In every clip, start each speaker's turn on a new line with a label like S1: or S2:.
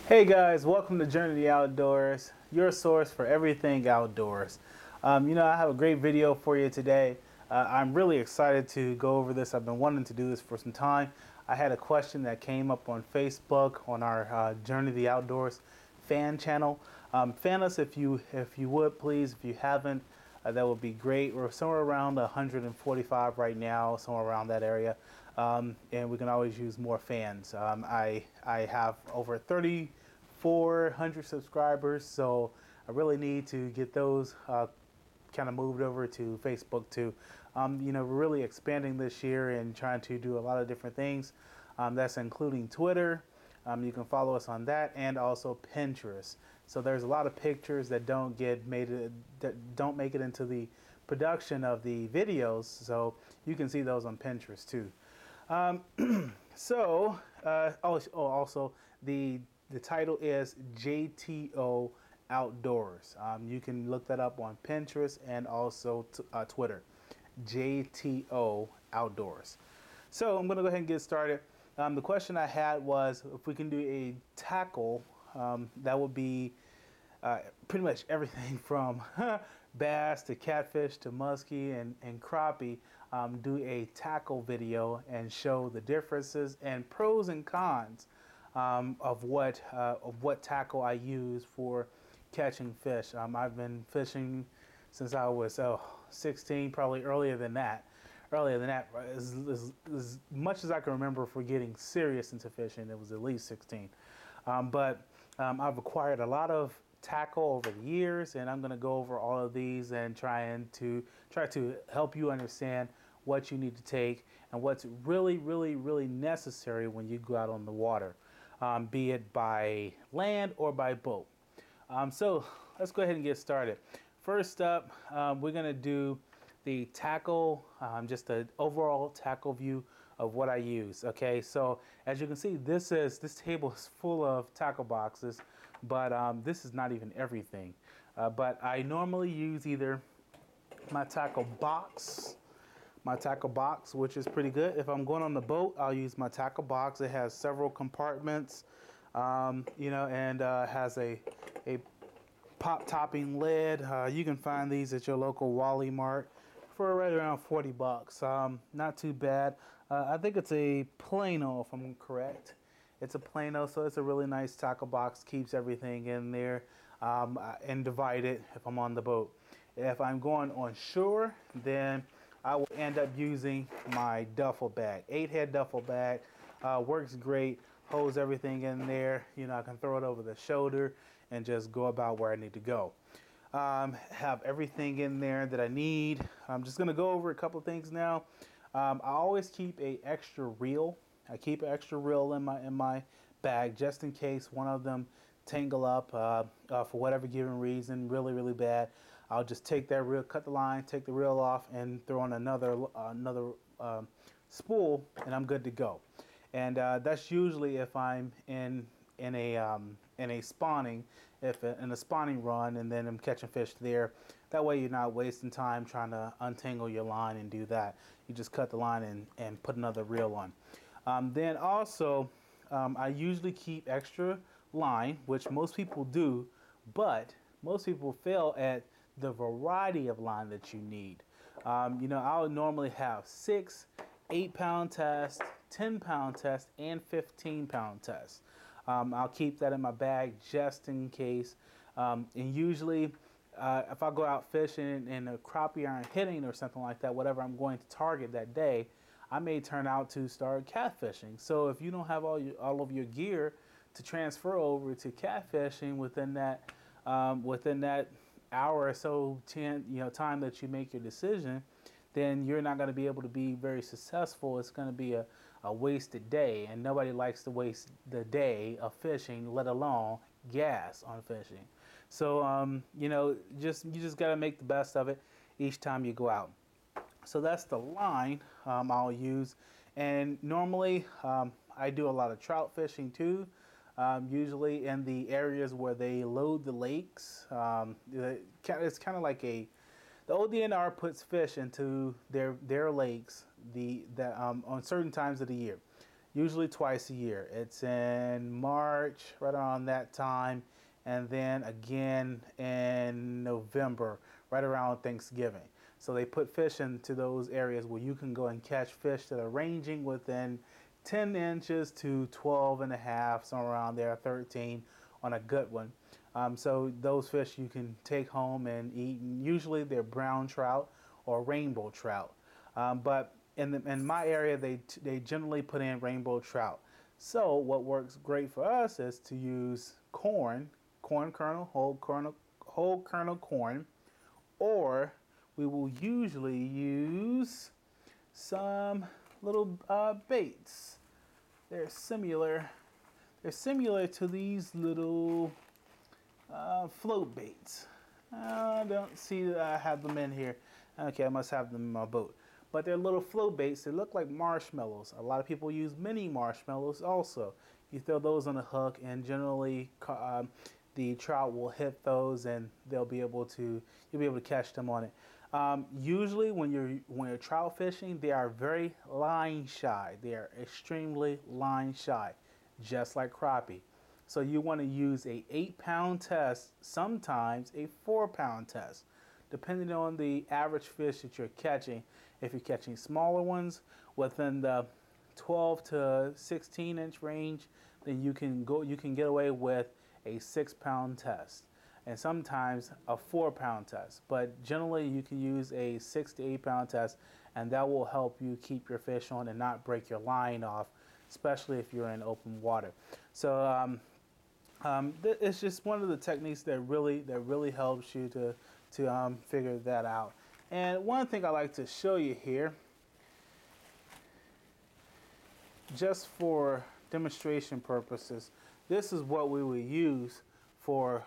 S1: Hey guys, welcome to Journey to the Outdoors, your source for everything outdoors. I have a great video for you today. I'm really excited to go over this. I've been wanting to do this for some time. I had a question that came up on Facebook on our Journey to the Outdoors fan channel. Fan us if you would, please. If you haven't, that would be great. We're somewhere around 145 right now, somewhere around that area. And we can always use more fans. I have over 3,400 subscribers, so I really need to get those kind of moved over to Facebook too. We're really expanding this year and trying to do a lot of different things. That's including Twitter. You can follow us on that, and also Pinterest. So there's a lot of pictures that don't make it into the production of the videos. So you can see those on Pinterest too. Um, also the title is JTO Outdoors. You can look that up on Pinterest and also Twitter. JTO Outdoors. So I'm going to go ahead and get started. The question I had was if we can do a tackle, that would be pretty much everything from bass to catfish to muskie and crappie. Do a tackle video and show the differences and pros and cons of what tackle I use for catching fish. I've been fishing since I was 16, probably earlier than that. As much as I can remember for getting serious into fishing, it was at least 16. But I've acquired a lot of tackle over the years, and I'm going to go over all of these and try to help you understand what you need to take and what's really, really, really necessary when you go out on the water, be it by land or by boat. So let's go ahead and get started. First up, we're going to do the tackle, just an overall tackle view of what I use. Okay, so as you can see, this table is full of tackle boxes, but this is not even everything. But I normally use either my tackle box, which is pretty good. If I'm going on the boat, I'll use my tackle box. It has several compartments, and has a pop topping lid. You can find these at your local WALLEYE mart for right around 40 bucks. Not too bad. I think it's a Plano, if I'm correct. It's a Plano, so it's a really nice tackle box. Keeps everything in there, and divided if I'm on the boat. If I'm going on shore, then I will end up using my duffel bag. 8-head duffel bag. Works great. Holds everything in there. I can throw it over the shoulder and just go about where I need to go. Have everything in there that I need. I'm just gonna go over a couple of things now. I always keep a extra reel. I keep an extra reel in my bag just in case one of them tangle up for whatever given reason, really, really bad. I'll just take that reel, cut the line, take the reel off, and throw on another spool, and I'm good to go. And that's usually if I'm in a spawning, in a spawning run, and then I'm catching fish there. That way you're not wasting time trying to untangle your line and do that. You just cut the line and put another reel on. Then also, I usually keep extra line, which most people do, but most people fail at the variety of line that you need. I'll normally have 6, 8-pound test, 10-pound test, and 15-pound test. I'll keep that in my bag just in case. And usually, if I go out fishing and a crappie aren't hitting or something like that, whatever I'm going to target that day, I may turn out to start catfishing. So if you don't have all of your gear to transfer over to catfishing within that hour or so, time that you make your decision, then you're not going to be able to be very successful. It's going to be a wasted day, and nobody likes to waste the day of fishing, let alone gas on fishing. So you just got to make the best of it each time you go out. So that's the line I'll use, and normally I do a lot of trout fishing too. Usually in the areas where they load the lakes. It's kind of like the ODNR puts fish into their lakes on certain times of the year. usually twice a year. It's in March, right around that time, and then again in November, right around Thanksgiving. So they put fish into those areas where you can go and catch fish that are ranging within 10 inches to 12 and a half, somewhere around there, 13 on a good one. So those fish you can take home and eat. And usually they're brown trout or rainbow trout. But in my area, they generally put in rainbow trout. So what works great for us is to use corn kernel, whole kernel corn, or we will usually use some little baits. They're similar. They're similar to these little float baits. I don't see that I have them in here. Okay, I must have them in my boat. But they're little float baits. They look like marshmallows. A lot of people use mini marshmallows also. You throw those on a hook, and generally the trout will hit those, and you'll be able to catch them on it. Usually, when you're trout fishing, they are very line shy. They are extremely line shy, just like crappie. So you want to use a 8-pound test, sometimes a 4-pound test, depending on the average fish that you're catching. If you're catching smaller ones within the 12 to 16 inch range, then you can get away with a 6-pound test, and sometimes a 4-pound test. But generally, you can use a 6 to 8-pound test, and that will help you keep your fish on and not break your line off, especially if you're in open water. So it's just one of the techniques that really helps you to figure that out. And one thing I like to show you here, just for demonstration purposes, this is what we would use for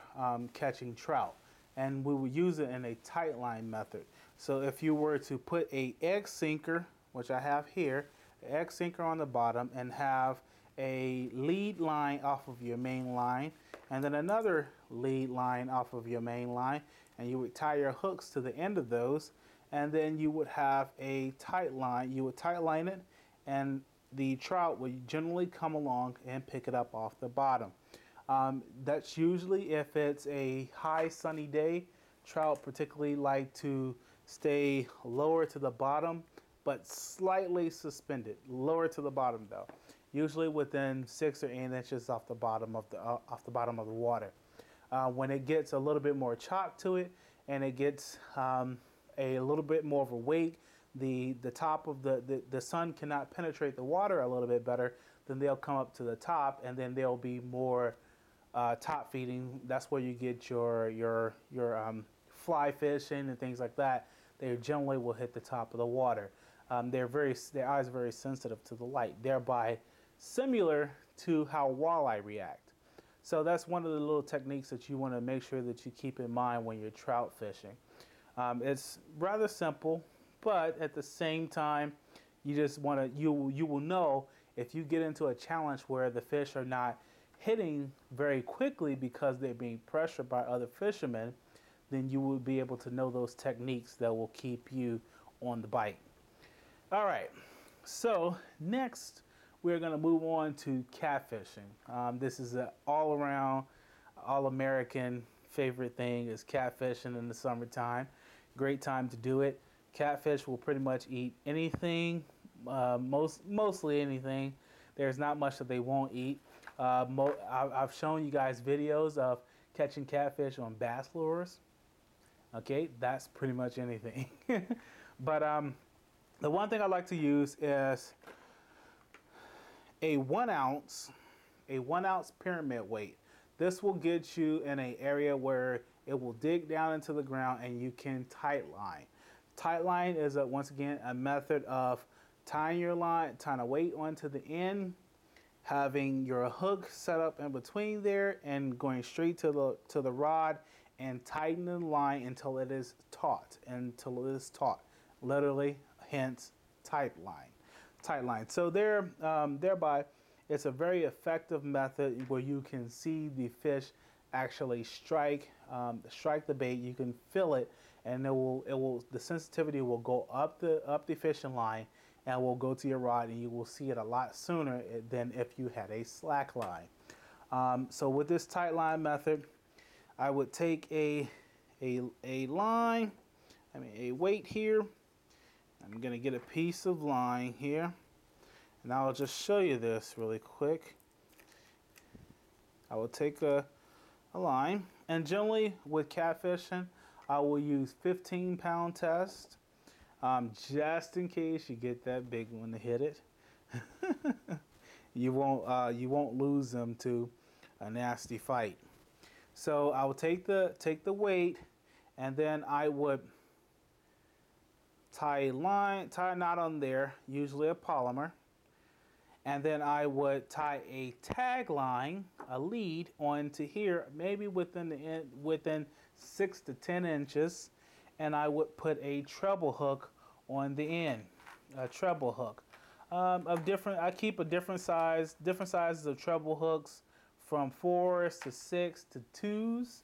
S1: catching trout, and we would use it in a tight line method. So if you were to put a egg sinker, which I have here, an egg sinker on the bottom, and have a lead line off of your main line, and then another lead line off of your main line, and you would tie your hooks to the end of those, and then you would have a tight line. You would tight line it, and the trout would generally come along and pick it up off the bottom. That's usually if it's a high sunny day. Trout particularly like to stay lower to the bottom, but slightly suspended, lower to the bottom though. Usually within 6 or 8 inches off the bottom of the water. When it gets a little bit more chop to it, and it gets a little bit more of a weight, the top of the sun cannot penetrate the water a little bit better, then they'll come up to the top, and then they'll be more top feeding. That's where you get your fly fishing and things like that. They generally will hit the top of the water. Their eyes are very sensitive to the light, thereby similar to how walleye react. So that's one of the little techniques that you want to make sure that you keep in mind when you're trout fishing. It's rather simple, but at the same time, you just want to, you will know if you get into a challenge where the fish are not hitting very quickly because they're being pressured by other fishermen, then you will be able to know those techniques that will keep you on the bite. All right, so next we're going to move on to catfishing. This is an all-around, all-American favorite thing is catfishing in the summertime. Great time to do it. Catfish will pretty much eat anything, mostly anything. There's not much that they won't eat. I've shown you guys videos of catching catfish on bass lures. Okay, that's pretty much anything. But the one thing I like to use is a 1 ounce pyramid weight. This will get you in an area where it will dig down into the ground and you can tight line. Tight line is once again a method of tying your line, tying a weight onto the end, having your hook set up in between there, and going straight to the rod and tightening the line until it is taut. Literally, hence tight line. So thereby, it's a very effective method where you can see the fish actually strike the bait. You can feel it, and the sensitivity will go up the fishing line, and will go to your rod, and you will see it a lot sooner than if you had a slack line. So with this tight line method, I would take a line, a weight here. I'm gonna get a piece of line here, and I'll just show you this really quick. I will take a line, and generally with catfishing, I will use 15-pound test, just in case you get that big one to hit it. You won't lose them to a nasty fight. So I will take the weight, and then I would tie a knot on there, usually a polymer, and then I would tie a tag line, a lead, onto here, maybe within 6 to 10 inches, and I would put a treble hook on the end, a treble hook. I keep different sizes of treble hooks, from 4s to 6 to 2s.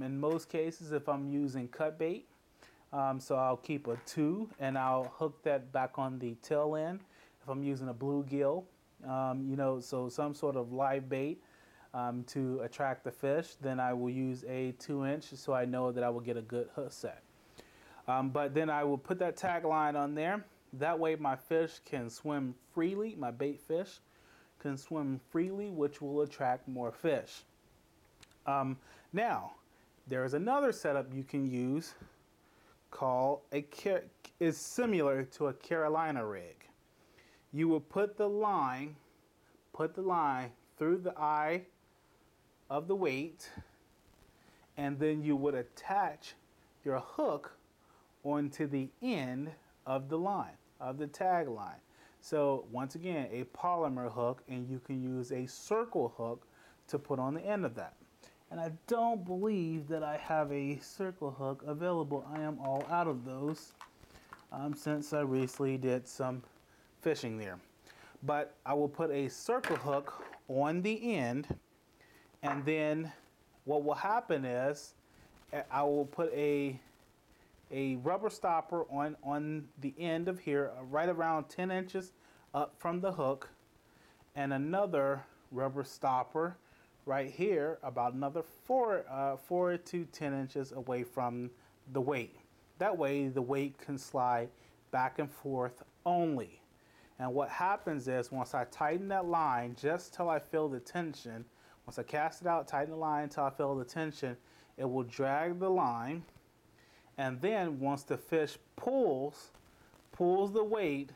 S1: In most cases, if I'm using cut bait, so I'll keep a 2, and I'll hook that back on the tail end. If I'm using a bluegill, so some sort of live bait to attract the fish, then I will use a 2-inch, so I know that I will get a good hook set. But then I will put that tag line on there. That way my fish can swim freely, my bait fish can swim freely, which will attract more fish. Now, there is another setup you can use called is similar to a Carolina rig. You will put the line through the eye of the weight, and then you would attach your hook onto the end of the line, of the tag line. So once again, a polymer hook, and you can use a circle hook to put on the end of that. And I don't believe that I have a circle hook available. I am all out of those since I recently did some fishing there. But I will put a circle hook on the end, and then what will happen is I will put a rubber stopper on the end of here, right around 10 inches up from the hook, and another rubber stopper right here about another 4 to 10 inches away from the weight. That way the weight can slide back and forth only. And what happens is, once I tighten that line just till I feel the tension, once I cast it out, tighten the line until I feel the tension, it will drag the line. And then once the fish pulls the weight,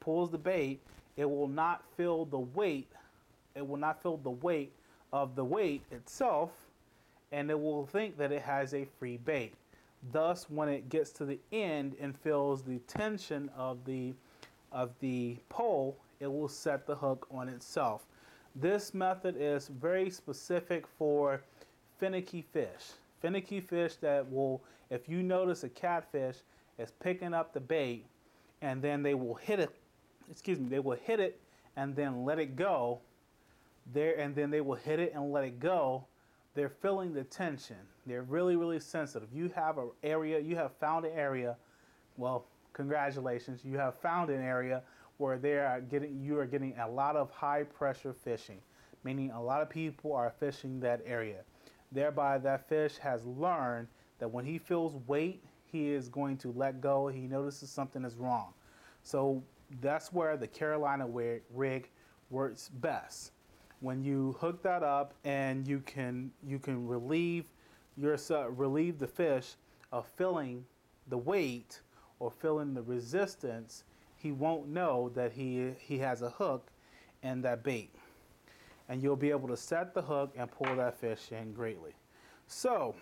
S1: pulls the bait, it will not feel the weight. It will not feel the weight of the weight itself, and it will think that it has a free bait. Thus, when it gets to the end and feels the tension of the pole, it will set the hook on itself. This method is very specific for finicky fish. Finicky fish that will, if you notice a catfish is picking up the bait, and then they will hit it, they will hit it and then let it go there, and then they will hit it and let it go. They're feeling the tension. They're really, really sensitive. You have an area, you have found an area, well, congratulations, you have found an area where you are getting a lot of high pressure fishing, meaning a lot of people are fishing that area. Thereby, that fish has learned that when he feels weight, he is going to let go. He notices something is wrong. So that's where the Carolina rig works best. When you hook that up, and you can relieve the fish of feeling the weight or feeling the resistance, he won't know that he has a hook in that bait. And you'll be able to set the hook and pull that fish in greatly. So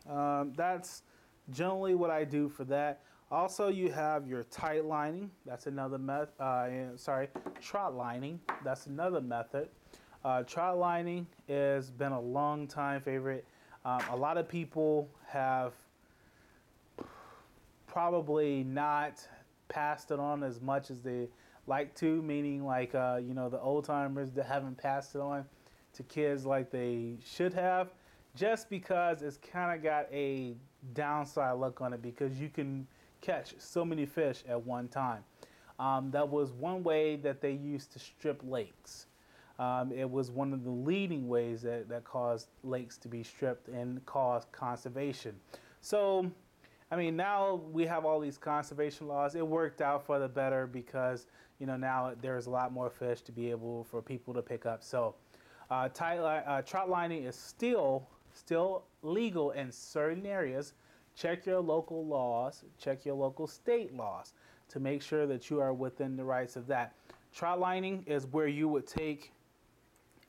S1: that's generally what I do for that. Also, you have your tight lining. That's another method. Trout lining. That's another method. Trout lining has been a long time favorite. A lot of people have probably not passed it on as much as they like to, meaning like the old timers that haven't passed it on to kids like they should have, just because it's kind of got a downside look on it, because you can catch so many fish at one time. That was one way that they used to strip lakes. It was one of the leading ways that caused lakes to be stripped and caused conservation. So, I mean, now we have all these conservation laws. It worked out for the better because, you know, now there's a lot more fish to be able for people to pick up. So, trout lining is still legal in certain areas. Check your local laws, check your local state laws to make sure that you are within the rights of that. Trout lining is where you would take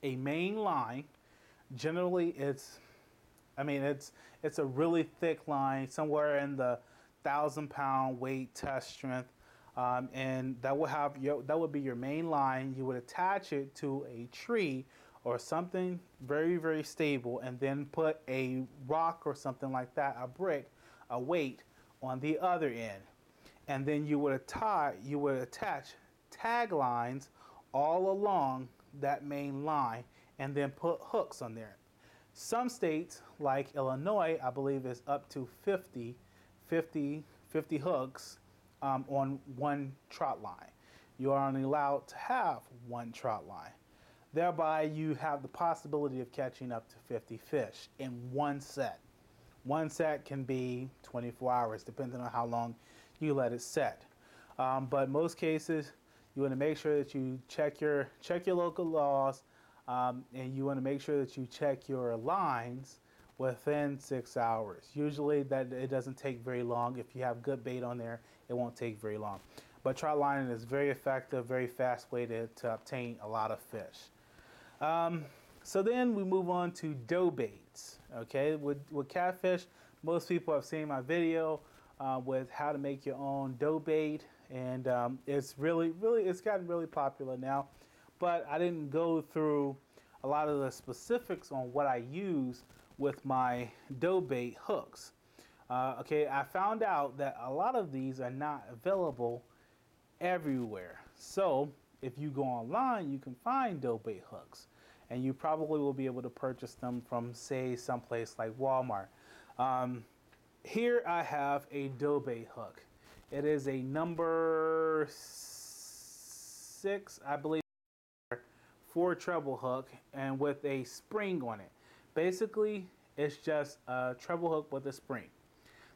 S1: a main line. Generally, it's a really thick line, somewhere in the 1,000-pound weight test strength, and that would be your main line. You would attach it to a tree or something very, very stable, and then put a rock or something like that, a brick, a weight on the other end. And then you would attach tag lines all along that main line and then put hooks on there. Some states, like Illinois, I believe is up to 50 hooks on one trout line. You are only allowed to have one trout line. Thereby, you have the possibility of catching up to 50 fish in one set. One set can be 24 hours, depending on how long you let it set. But most cases, you want to make sure that you check your local laws, and you want to make sure that you check your lines within 6 hours. Usually, that it doesn't take very long. If you have good bait on there, it won't take very long. But trout lining is very effective, very fast way to obtain a lot of fish. So then we move on to dough baits. Okay, with catfish, most people have seen my video with how to make your own dough bait, and it's gotten really popular now. But I didn't go through a lot of the specifics on what I use with my dough bait hooks. Okay, I found out that a lot of these are not available everywhere. So if you go online, you can find dough bait hooks, and you probably will be able to purchase them from, say, someplace like Walmart. Here I have a dough bait hook. It is a number 6, I believe, 4 treble hook, and with a spring on it. Basically, it's just a treble hook with a spring.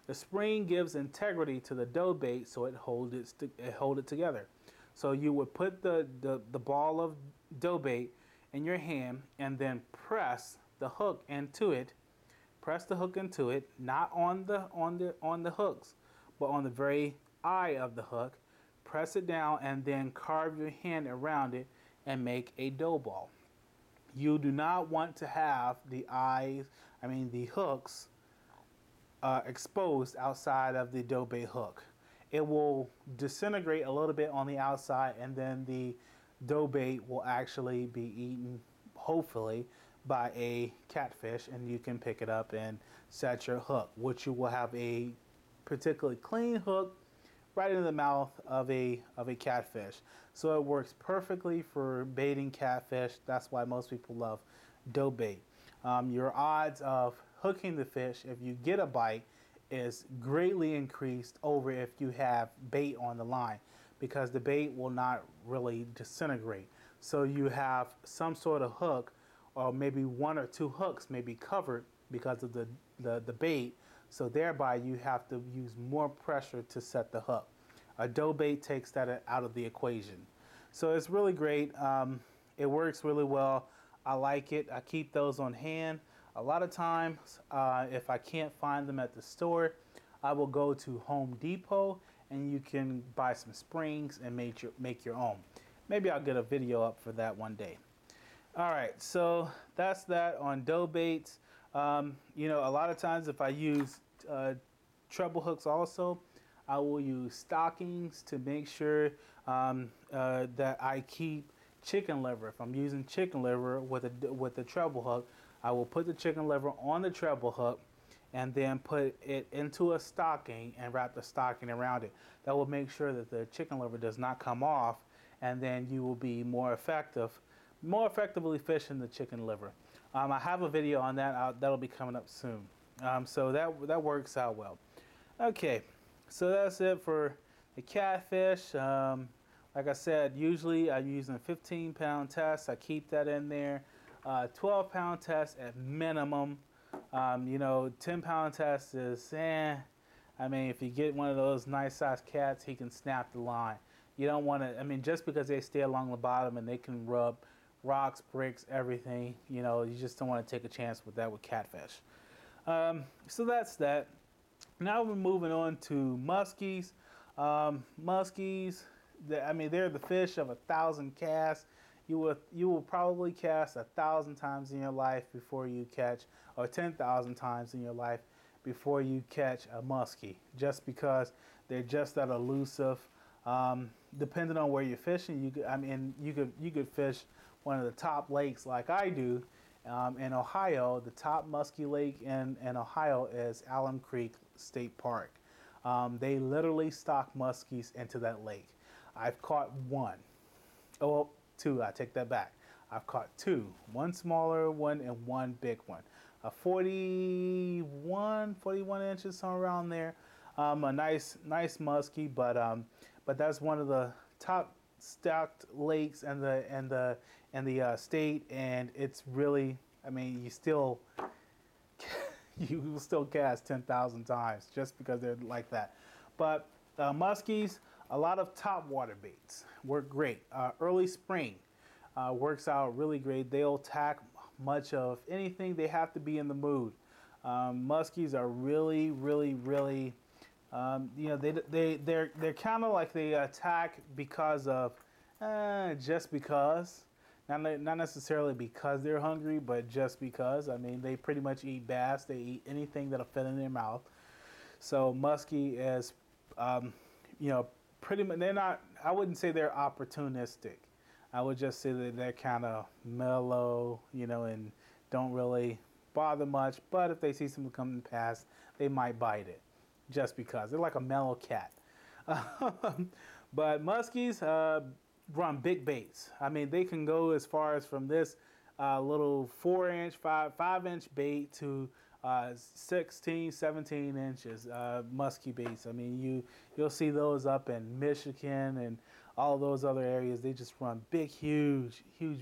S1: The spring gives integrity to the dough bait, so it holds it together. So you would put the ball of dough bait in your hand and then press the hook into it. Press the hook into it, not on the hooks, but on the very eye of the hook. Press it down and then carve your hand around it and make a dough ball. You do not want to have the hooks exposed outside of the dough bait hook. It will disintegrate a little bit on the outside, and then the dough bait will actually be eaten, hopefully, by a catfish, and you can pick it up and set your hook, which you will have a particularly clean hook right in the mouth of a catfish. So it works perfectly for baiting catfish. That's why most people love dough bait. Your odds of hooking the fish, if you get a bite, is greatly increased over if you have bait on the line, because the bait will not really disintegrate. So you have some sort of hook, or maybe 1 or 2 hooks may be covered because of the bait. So thereby you have to use more pressure to set the hook. A dough bait takes that out of the equation. So it's really great. It works really well. I like it. I keep those on hand. A lot of times, if I can't find them at the store, I will go to Home Depot, and you can buy some springs and make your own. Maybe I'll get a video up for that one day. All right, so that's that on dough baits. You know, a lot of times if I use treble hooks also, I will use stockings to make sure that I keep chicken liver. If I'm using chicken liver with the treble hook, I will put the chicken liver on the treble hook and then put it into a stocking and wrap the stocking around it. That will make sure that the chicken liver does not come off, and then you will be more effectively fishing the chicken liver. I have a video on that. That'll be coming up soon. So that works out well. Okay, so that's it for the catfish. Like I said, usually I'm using a 15-pound test. I keep that in there. 12-pound test at minimum. You know, 10-pound test is, I mean, if you get one of those nice-sized cats, he can snap the line. You don't want to, I mean, just because they stay along the bottom and they can rub rocks, bricks, everything, you know, you just don't want to take a chance with that with catfish. So that's that. Now we're moving on to muskies. Muskies, I mean, they're the fish of 1,000 casts. You will probably cast 1,000 times in your life before you catch, or 10,000 times in your life before you catch a muskie, just because they're just that elusive. Depending on where you're fishing, you could fish one of the top lakes like I do in Ohio. The top muskie lake in Ohio is Alum Creek State Park. They literally stock muskies into that lake. I've caught one. Oh, well, two. I take that back. I've caught two. One smaller one and one big one. A 41 inches, somewhere around there. A nice muskie, but that's one of the top stocked lakes in the state, and it's really, I mean, you will still cast 10,000 times just because they're like that. But muskies, a lot of top water baits work great. Early spring works out really great. They'll attack much of anything. They have to be in the mood. Muskies are really, really, really, you know, they're kind of like they attack because of, just because. Not necessarily because they're hungry, but just because. I mean, they pretty much eat bass. They eat anything that'll fit in their mouth. So muskie is, you know, pretty much, they're not, I wouldn't say they're opportunistic. I would just say that they're kind of mellow, you know, and don't really bother much. But if they see something coming past, they might bite it just because. They're like a mellow cat. But muskies run big baits. I mean, they can go as far as from this little 4-inch, 5-inch bait to 16, 17 inches musky baits. I mean, you'll see those up in Michigan and all those other areas. They just run big, huge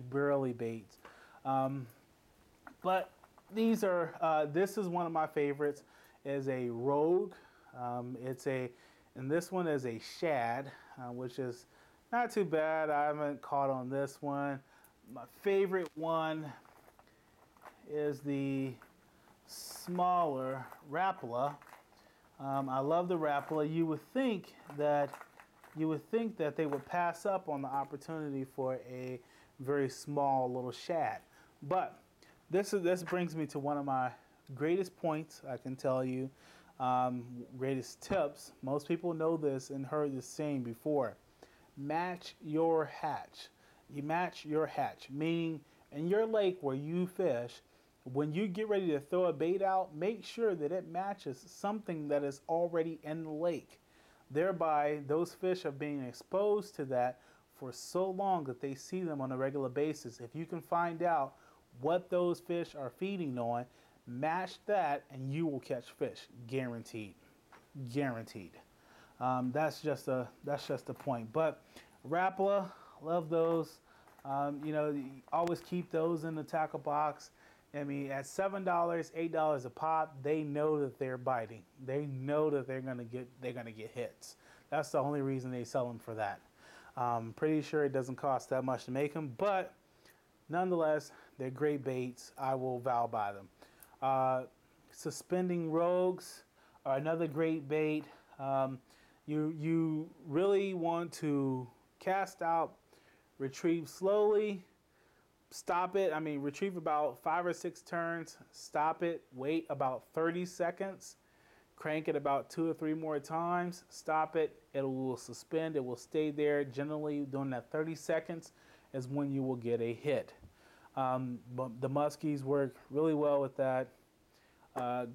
S1: burly baits. But these are this is one of my favorites. Is a Rogue. And this one is a shad, which is not too bad. I haven't caught on this one. My favorite one is the smaller Rapala. I love the Rapala. You would think that they would pass up on the opportunity for a very small little shad. But this brings me to one of my greatest points I can tell you, greatest tips. Most people know this and heard this saying before. Match your hatch. You match your hatch, meaning in your lake where you fish, when you get ready to throw a bait out, make sure that it matches something that is already in the lake. Thereby, those fish are being exposed to that for so long that they see them on a regular basis. If you can find out what those fish are feeding on, match that and you will catch fish, guaranteed. Guaranteed. That's just a point. But Rapala, love those. You know, you always keep those in the tackle box. I mean, at $7, $8 a pop, they know that they're biting. They know that they're gonna get hits. That's the only reason they sell them for that. Pretty sure it doesn't cost that much to make them, but nonetheless, they're great baits. I will vow by them. Suspending rogues are another great bait. You really want to cast out, retrieve slowly, stop it. I mean, retrieve about 5 or 6 turns, stop it, wait about 30 seconds, crank it about 2 or 3 more times, stop it, it will suspend, it will stay there. Generally, during that 30 seconds is when you will get a hit. But the muskies work really well with that.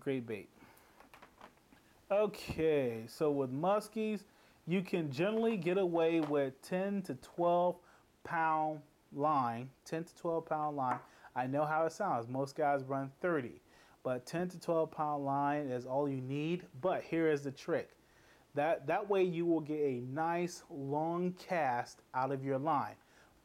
S1: Great bait. Okay, so with muskies, you can generally get away with 10 to 12 pound line, 10 to 12 pound line. I know how it sounds. Most guys run 30, but 10 to 12 pound line is all you need. But here is the trick. That way you will get a nice long cast out of your line.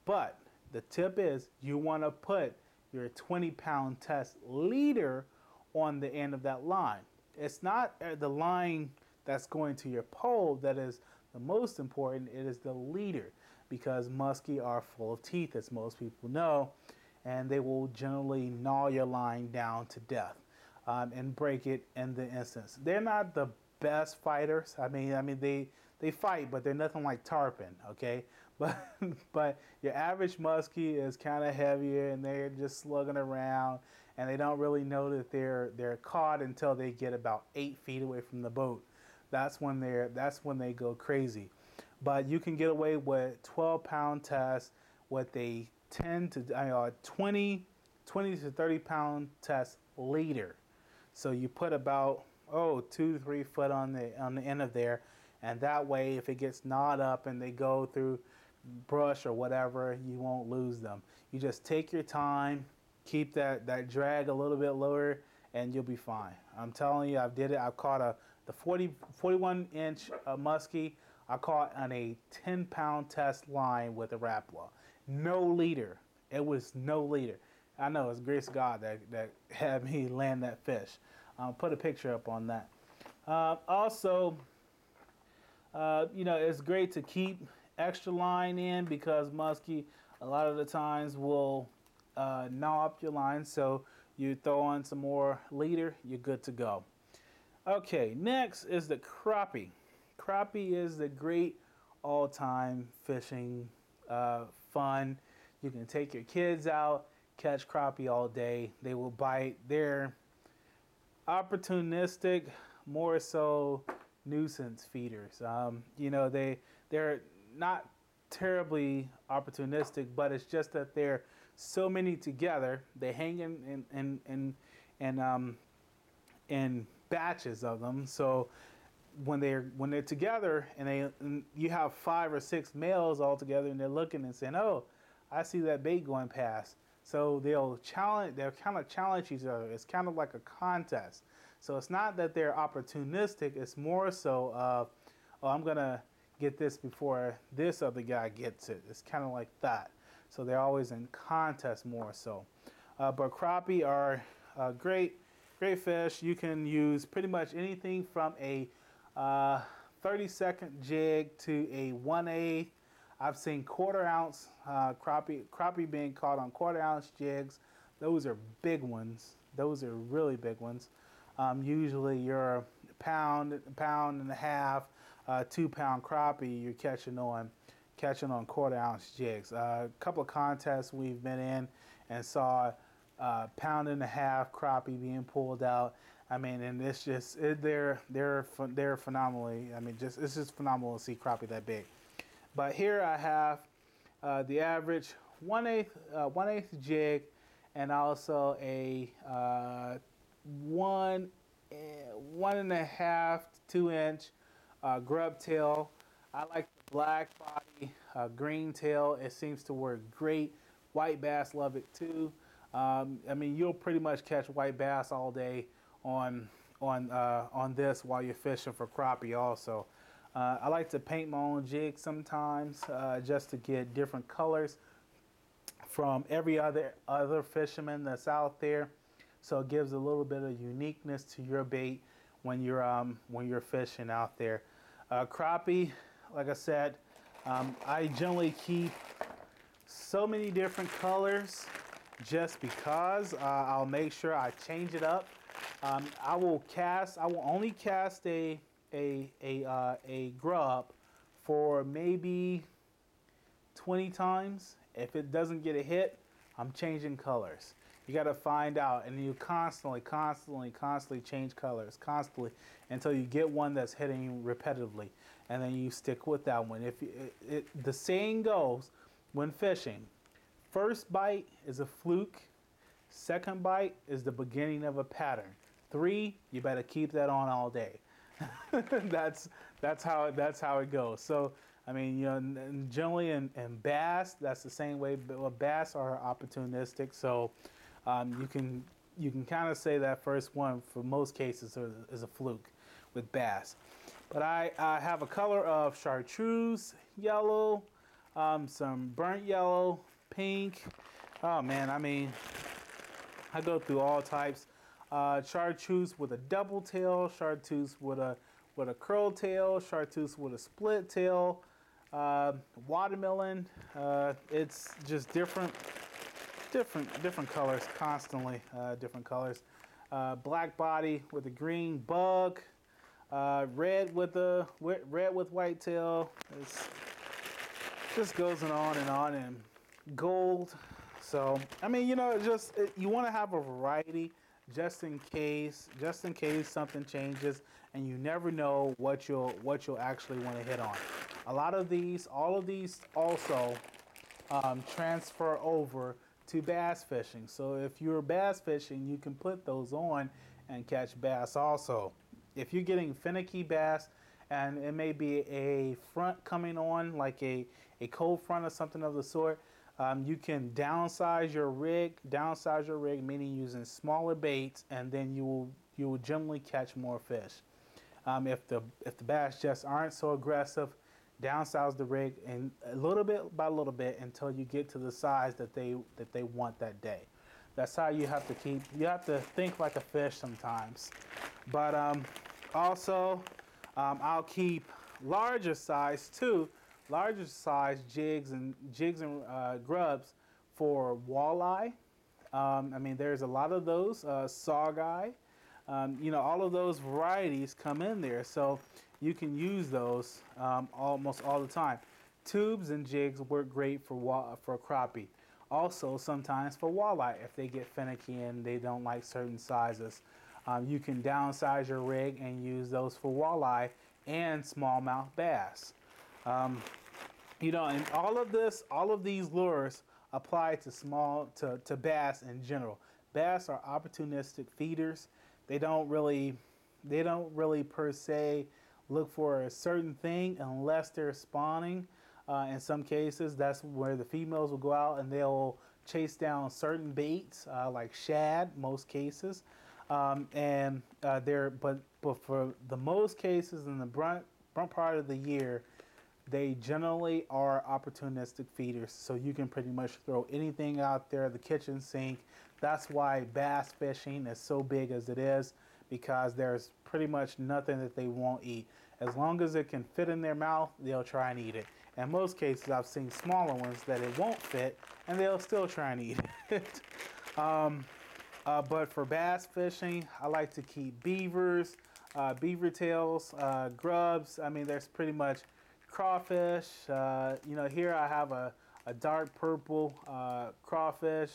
S1: But the tip is you want to put your 20-pound test leader on the end of that line. It's not the line that's going to your pole that is the most important. It is the leader, because muskie are full of teeth, as most people know, and they will generally gnaw your line down to death and break it in the instance. They're not the best fighters. I mean they fight, but they're nothing like tarpon, okay? But your average muskie is kind of heavier, and they're just slugging around, and they don't really know that they're caught until they get about 8 feet away from the boat. That's when they go crazy. But you can get away with 12-pound test with a 20 to 30-pound test leader. So you put about 2 to 3 foot on the end of there, and that way if it gets gnawed up and they go through brush or whatever, you won't lose them. You just take your time, keep that drag a little bit lower, and you'll be fine. I'm telling you, I've did it. I've caught the 41-inch muskie. I caught on a 10-pound test line with a Rapala. No leader. It was no leader. I know it's grace of God that had me land that fish. Put a picture up on that. Also, it's great to keep extra line in, because muskie a lot of the times will gnaw up your line. So you throw on some more leader, you're good to go. Okay, next is the crappie. Crappie is the great all-time fishing fun. You can take your kids out, catch crappie all day. They will bite. They're opportunistic, more so nuisance feeders. They're not terribly opportunistic, but it's just that they're so many together. They hang in batches of them. So when they're together and you have 5 or 6 males all together, and they're looking and saying, "Oh, I see that bait going past." So they'll kind of challenge each other. It's kind of like a contest. So it's not that they're opportunistic. It's more so of, "Oh, I'm gonna get this before this other guy gets it." It's kind of like that. So they're always in contest more so. But crappie are great fish. You can use pretty much anything from a 30-second jig to a 1/8. I've seen 1/4 ounce crappie being caught on 1/4 ounce jigs. Those are big ones. Those are really big ones. Usually you're pound and a half, 2-pound crappie you're catching on 1/4 ounce jigs. A couple of contests we've been in and saw pound and a half crappie being pulled out. I mean, and it's just they're phenomenally. I mean, it's just phenomenal to see crappie that big. But here I have the average 1/8 jig, and also a 1.5 to 2-inch grub tail. I like the black body, green tail. It seems to work great. White bass love it too. I mean, you'll pretty much catch white bass all day on this while you're fishing for crappie also. I like to paint my own jig sometimes just to get different colors from every other fisherman that's out there. So it gives a little bit of uniqueness to your bait when you're fishing out there. Crappie, like I said, I generally keep so many different colors just because I'll make sure I change it up. I will only cast a grub for maybe 20 times. If it doesn't get a hit, I'm changing colors. You got to find out, and you constantly change colors, constantly, until you get one that's hitting repetitively, and then you stick with that one. The saying goes, when fishing, first bite is a fluke, second bite is the beginning of a pattern. 3, you better keep that on all day. that's how it goes. So I mean, generally in bass, that's the same way. But bass are opportunistic, so you can kind of say that first one for most cases is a fluke with bass. But I have a color of chartreuse yellow, some burnt yellow, pink. Oh man, I mean, I go through all types. Chartreuse with a double tail, chartreuse with a curl tail, chartreuse with a split tail, watermelon. It's just different colors constantly. Different colors. Black body with a green bug. Red with white tail. It's just goes on and on. And gold. So I mean, you know, you want to have a variety just in case something changes, and you never know what you'll actually want to hit on. All of these also transfer over to bass fishing. So if you're bass fishing, you can put those on and catch bass also. If you're getting finicky bass and it may be a front coming on, like a cold front or something of the sort, you can downsize your rig, meaning using smaller baits, and then you will generally catch more fish. If the bass just aren't so aggressive, downsize the rig and a little bit by little bit until you get to the size that they want that day. That's how you have to think like a fish sometimes. But also, I'll keep larger size jigs and grubs for walleye. I mean, there's a lot of those, saugeye. You know, all of those varieties come in there, so you can use those almost all the time. Tubes and jigs work great for crappie. Also, sometimes for walleye, if they get finicky and they don't like certain sizes. You can downsize your rig and use those for walleye and smallmouth bass. You know, and all of these lures apply to bass in general. Bass are opportunistic feeders. They don't really per se look for a certain thing unless they're spawning. In some cases, that's where the females will go out and they'll chase down certain baits, like shad, most cases. But for the most cases in the front part of the year, they generally are opportunistic feeders. So you can pretty much throw anything out there, the kitchen sink. That's why bass fishing is so big as it is, because there's pretty much nothing that they won't eat. As long as it can fit in their mouth, they'll try and eat it. In most cases, I've seen smaller ones that it won't fit, and they'll still try and eat it. But for bass fishing, I like to keep beavers, beaver tails, grubs. I mean, there's pretty much crawfish. You know, here I have a dark purple crawfish,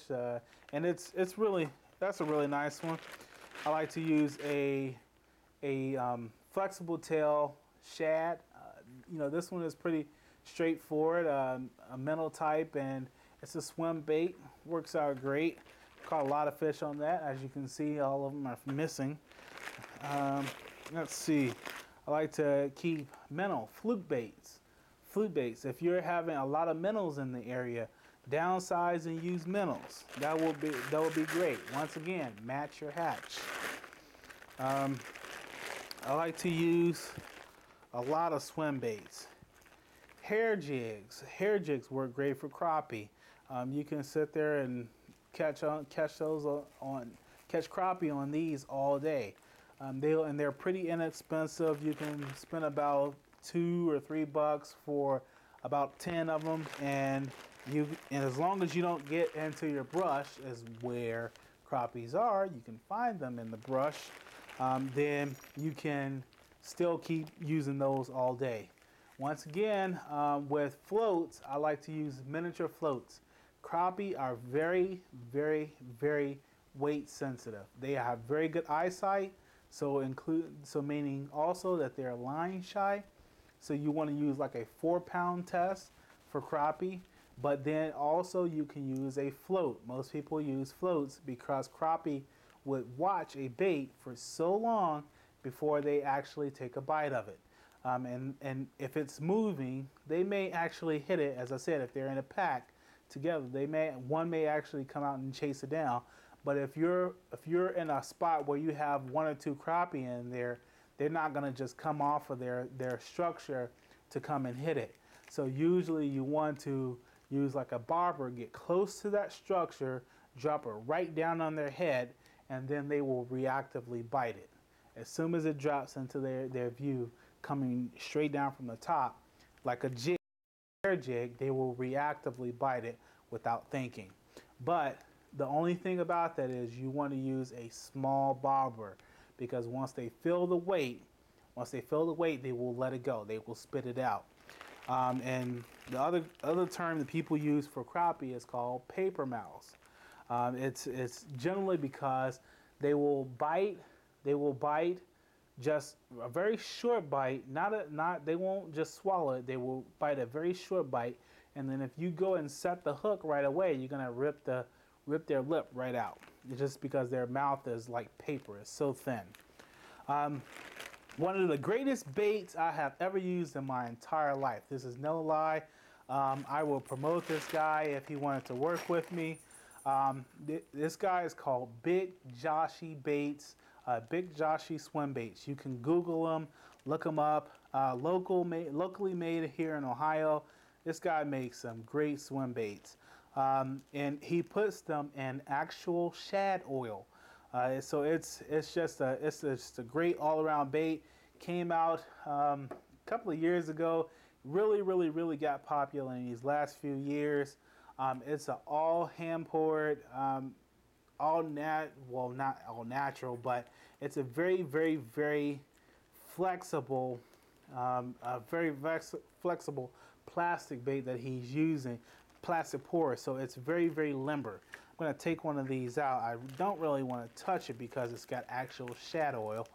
S1: and that's a really nice one. I like to use a flexible tail shad. You know, this one is pretty straightforward, a minnow type, and it's a swim bait. Works out great. Caught a lot of fish on that. As you can see, all of them are missing. Let's see. I like to keep minnow, fluke baits. If you're having a lot of minnows in the area, downsize and use minnows. That will be great. Once again, match your hatch. I like to use a lot of swim baits. Hair jigs work great for crappie. You can sit there and catch crappie on these all day. They're pretty inexpensive. You can spend about $2 or $3 for about 10 of them, and as long as you don't get into your brush, is where crappies are. You can find them in the brush. Then you can still keep using those all day. Once again, with floats, I like to use miniature floats. Crappie are very, very, very weight sensitive. They have very good eyesight, so meaning also that they're line shy. So you want to use like a 4-pound test for crappie, but then also you can use a float. Most people use floats because crappie would watch a bait for so long before they actually take a bite of it. And if it's moving, they may actually hit it. As I said, if they're in a pack together, one may actually come out and chase it down. But if you're in a spot where you have 1 or 2 crappie in there, they're not going to just come off of their structure to come and hit it. So usually you want to use like a bobber, get close to that structure, drop it right down on their head, and then they will reactively bite it. As soon as it drops into their view, coming straight down from the top, like a jig, they will reactively bite it without thinking. But the only thing about that is you want to use a small bobber, because once they feel the weight, they will let it go. They will spit it out. And the other term that people use for crappie is called paper mouths. It's generally because they will bite just a very short bite. They won't just swallow it. They will bite a very short bite, and then if you go and set the hook right away, you're gonna rip their lip right out. It's just because their mouth is like paper. It's so thin. One of the greatest baits I have ever used in my entire life. This is no lie. I will promote this guy if he wanted to work with me. This guy is called Big Joshy Baits, Big Joshy Swim Baits. You can Google them, look them up. Locally made here in Ohio. This guy makes some great swim baits. And he puts them in actual shad oil. So it's just a great all-around bait. Came out a couple of years ago. Really got popular in these last few years. It's an all hand poured, not all natural, but it's a very flexible, flexible plastic bait that he's using, plastic porous. So it's very limber. I'm going to take one of these out. I don't really want to touch it because it's got actual shad oil,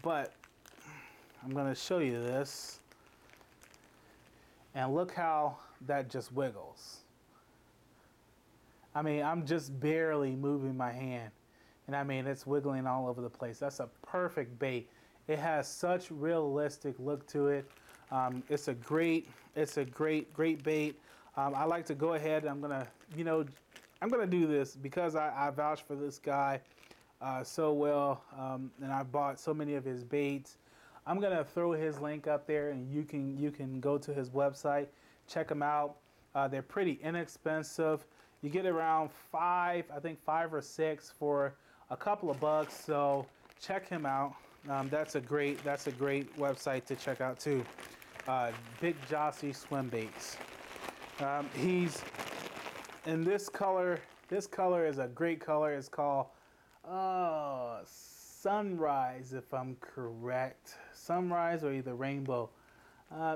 S1: but I'm going to show you this. And look how that just wiggles. I mean, I'm just barely moving my hand, and I mean, it's wiggling all over the place. That's a perfect bait. It has such realistic look to it. It's a great bait. I like to go ahead. I'm gonna do this because I vouch for this guy so well, and I bought so many of his baits. I'm gonna throw his link up there, and you can go to his website, check them out. They're pretty inexpensive. You get around I think five or six for a couple of bucks. So check him out. That's a great website to check out too. Big Joshy Swim Baits. He's in this color. This color is a great color. It's called Sunrise, if I'm correct. Sunrise or either rainbow.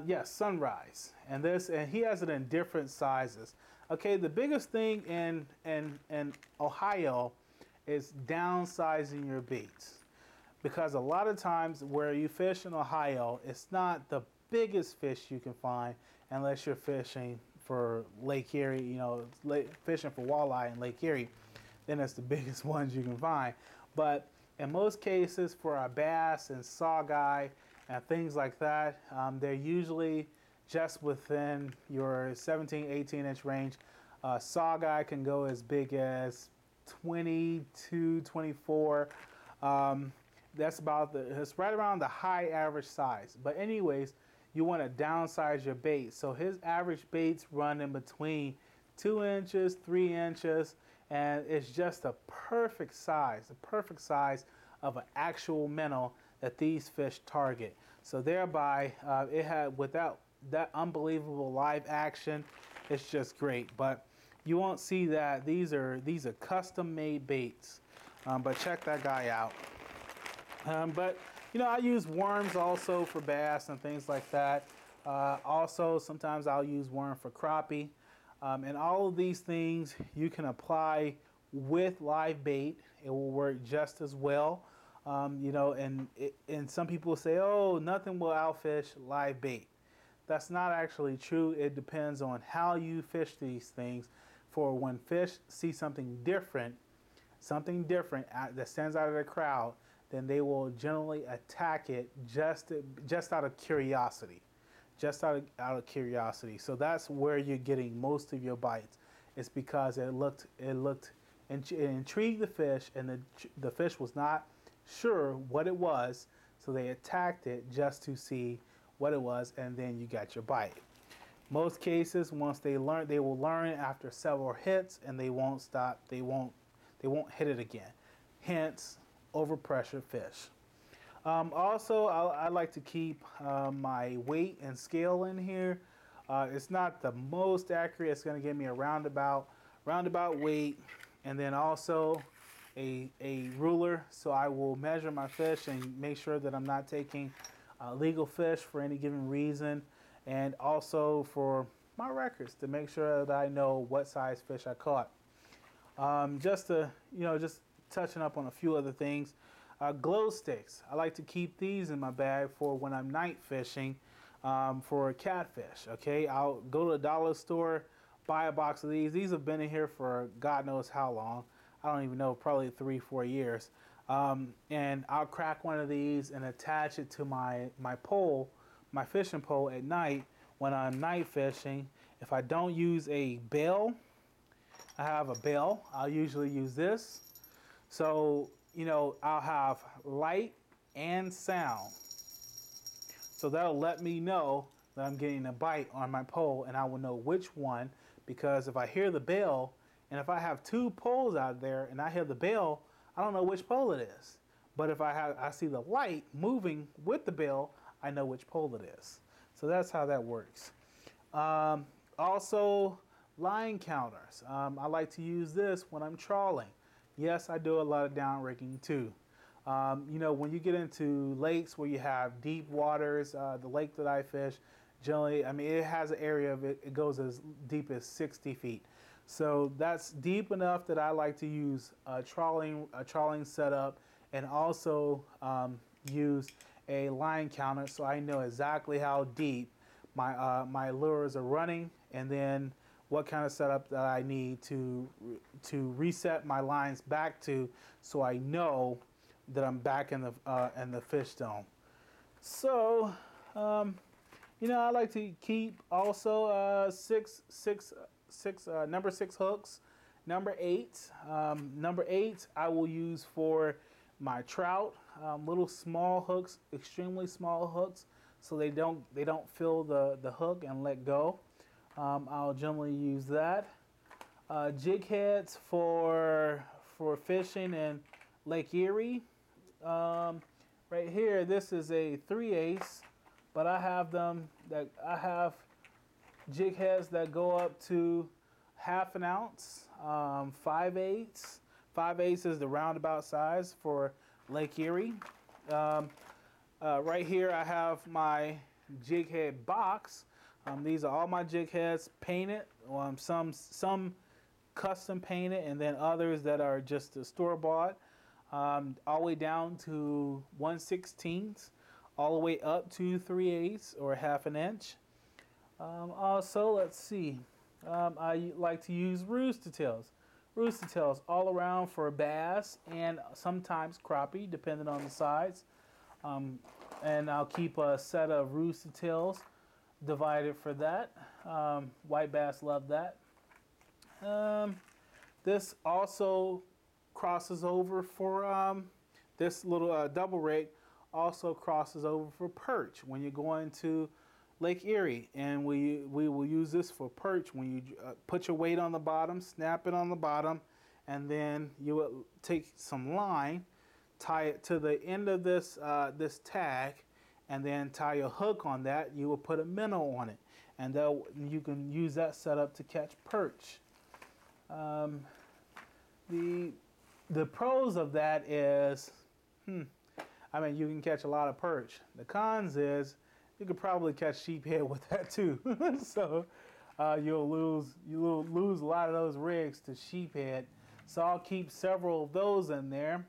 S1: Yes, Sunrise. And he has it in different sizes. Okay, the biggest thing in Ohio is downsizing your baits, because a lot of times where you fish in Ohio, it's not the biggest fish you can find unless you're fishing for Lake Erie, fishing for walleye in Lake Erie, then it's the biggest ones you can find. But in most cases, for our bass and saugeye and things like that, they're usually just within your 17, 18-inch range. Saugeye can go as big as 22, 24. That's it's right around the high average size. But anyways, you want to downsize your bait. So his average baits run in between 2 inches, 3 inches, and it's just a perfect size of an actual minnow that these fish target. So thereby, it had, without that unbelievable live action, it's just great. But you won't see that these are custom made baits. But check that guy out. But I use worms also for bass and things like that. Also, sometimes I'll use worm for crappie. And all of these things you can apply with live bait. It will work just as well. And some people say, oh, nothing will outfish live bait. That's not actually true. It depends on how you fish these things. For when fish see something different that stands out of the crowd, then they will generally attack it just out of curiosity. Just out of curiosity. So that's where you're getting most of your bites. It's because it intrigued the fish, and the fish was not sure what it was. So they attacked it just to see what it was, and then you got your bite. Most cases, once they learn, they will learn after several hits, and they won't stop. They won't hit it again. Hence, overpressure fish. Also, I like to keep my weight and scale in here. It's not the most accurate. It's going to give me a roundabout weight, and then also a ruler. So I will measure my fish and make sure that I'm not taking legal fish for any given reason, and also for my records to make sure that I know what size fish I caught. Just touching up on a few other things. Glow sticks. I like to keep these in my bag for when I'm night fishing for catfish. Okay, I'll go to the dollar store, buy a box of these. These have been in here for God knows how long. I don't even know, probably 3-4 years. And I'll crack one of these and attach it to my pole, my fishing pole at night when I'm night fishing. If I don't use a bail, I have a bail. I'll usually use this. So, I'll have light and sound. So that'll let me know that I'm getting a bite on my pole, and I will know which one, because if I hear the bell, and if I have 2 poles out there and I hear the bell, I don't know which pole it is. But if I see the light moving with the bell, I know which pole it is. So that's how that works. Also, line counters. I like to use this when I'm trawling. Yes, I do a lot of down rigging too. When you get into lakes where you have deep waters, the lake that I fish, generally, it has an area of it goes as deep as 60 feet. So that's deep enough that I like to use a trawling setup, and also use a line counter so I know exactly how deep my lures are running, and then what kind of setup that I need to reset my lines back to, so I know that I'm back in the fish zone. So, I like to keep also number 6 hooks. Number 8, I will use for my trout. Little small hooks, extremely small hooks, so they don't feel the hook and let go. I'll generally use that. Jig heads for fishing in Lake Erie. Right here, this is a 3/8, but I have jig heads that go up to 1/2 ounce. 5/8. 5/8 is the roundabout size for Lake Erie. Right here, I have my jig head box. These are all my jig heads painted. Some custom painted, and then others that are just store bought. All the way down to 1/16, all the way up to 3/8 or 1/2 inch. Also, let's see. I like to use rooster tails. Rooster tails all around for bass and sometimes crappie, depending on the size. And I'll keep a set of rooster tails divided for that. White bass love that. This also crosses over for this little double rig also crosses over for perch when you're going to Lake Erie, and we will use this for perch when you put your weight on the bottom, snap it on the bottom, and then you will take some line, tie it to the end of this this tag, and then tie a hook on that. You will put a minnow on it, and you can use that setup to catch perch. The pros of that is, you can catch a lot of perch. The cons is you could probably catch sheephead with that too. So you'll lose a lot of those rigs to sheephead. So I'll keep several of those in there.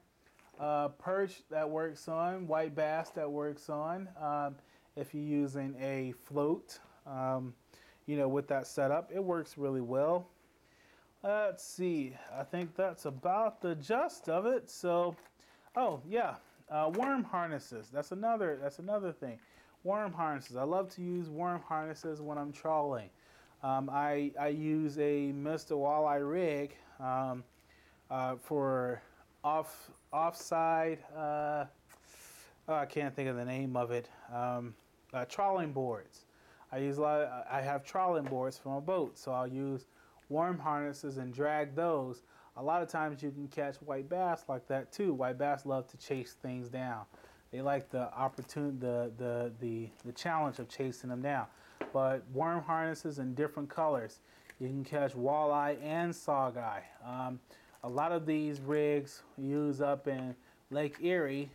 S1: Perch that works on, white bass that works on. If you're using a float, with that setup, it works really well. Let's see. I think that's about the gist of it. So, worm harnesses. That's another thing. Worm harnesses. I love to use worm harnesses when I'm trawling. I use a Mr. Walleye rig for offside. oh, I can't think of the name of it. Trolling boards. I have trolling boards for my boat, so I'll use worm harnesses and drag those. A lot of times you can catch white bass like that too. White bass love to chase things down. They like the opportunity, the challenge of chasing them down. But worm harnesses in different colors. You can catch walleye and saugeye. A lot of these rigs use up in Lake Erie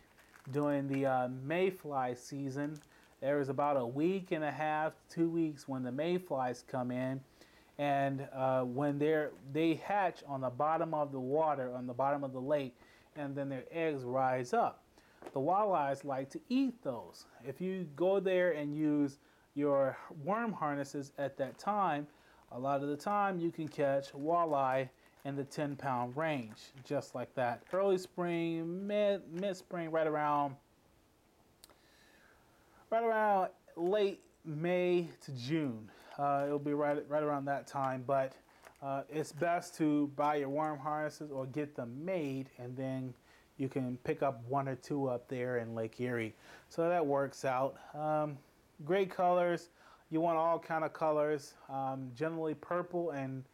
S1: during the mayfly season. There is about a week and a half, 2 weeks when the mayflies come in, and when they hatch on the bottom of the water, on the bottom of the lake, and then their eggs rise up. The walleyes like to eat those. If you go there and use your worm harnesses at that time, a lot of the time you can catch walleye in the 10-pound range, just like that. Early spring, mid-spring, right around late May to June. It'll be right around that time, but it's best to buy your worm harnesses or get them made, and then you can pick up 1 or 2 up there in Lake Erie. So that works out. Great colors. You want all kind of colors. Generally purple and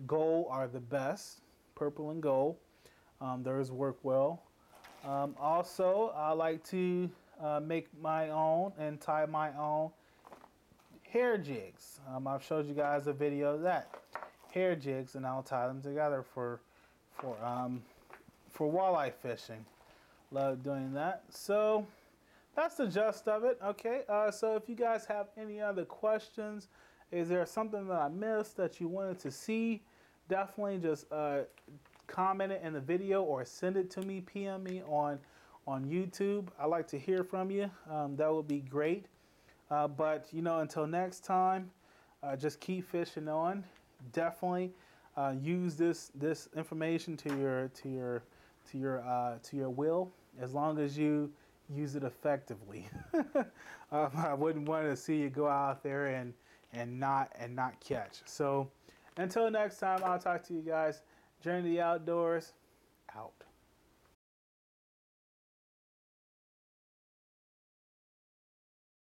S1: gold are the best. Purple and gold. Those work well. Also, I like to make my own and tie my own hair jigs. I've showed you guys a video of that. Hair jigs, and I'll tie them together for walleye fishing. Love doing that. So that's the gist of it. Okay, so if you guys have any other questions, is there something that I missed that you wanted to see, definitely just comment it in the video or send it to me, PM me on YouTube. I like to hear from you. That would be great. But you know, until next time, just keep fishing on. Definitely use this information to your will, as long as you use it effectively. I wouldn't want to see you go out there and not catch. So until next time, I'll talk to you guys. Journey to the Outdoors, out.